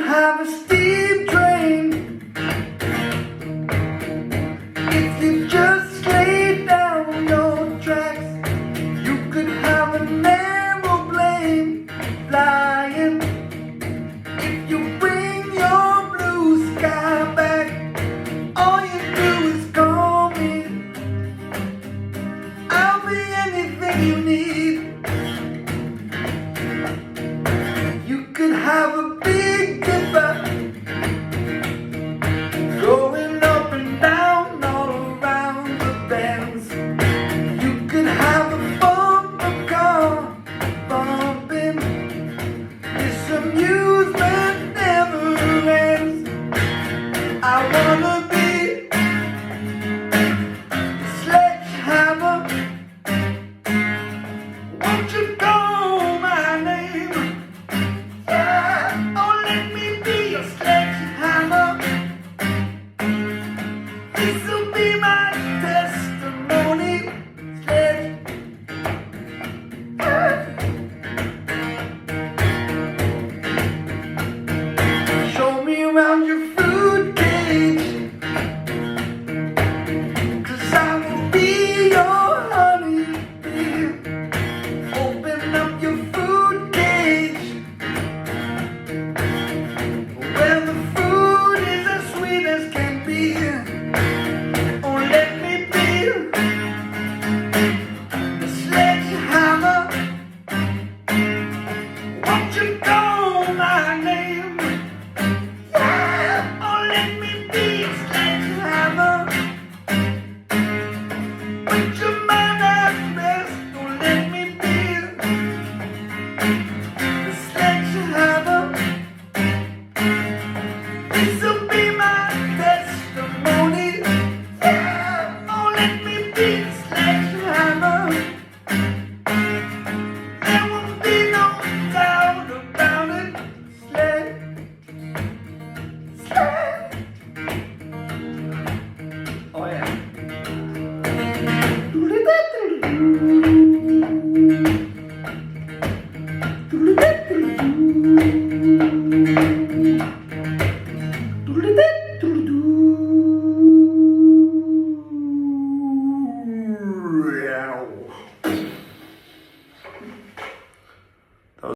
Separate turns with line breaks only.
Have a steam train if you just lay down your tracks. You could have an aeroplane flying if you bring your blue sky back. All you do is call me. I'll be anything you need. You could have a big dipper going up and down all around the bends. You could have a bumper car bumping. This amusement never ends. I wanna be a sledgehammer. Won't you call my name? Oh, let me be a sledgehammer. This'll be my testimony. Show me around your food cage, 'cause I will be your honey bee. Open up your food cage, where the food is as sweet as can be. Oh, let me be the sledgehammer. Won't you call my name? Yeah. Oh, let me be a sledgehammer. Put your mind at rest. Oh, let me be the sledgehammer. This'll be my testimony. Yeah. Oh, let me be the sledgehammer. There won't be no doubt about it. Sled. Oh yeah. Yeah.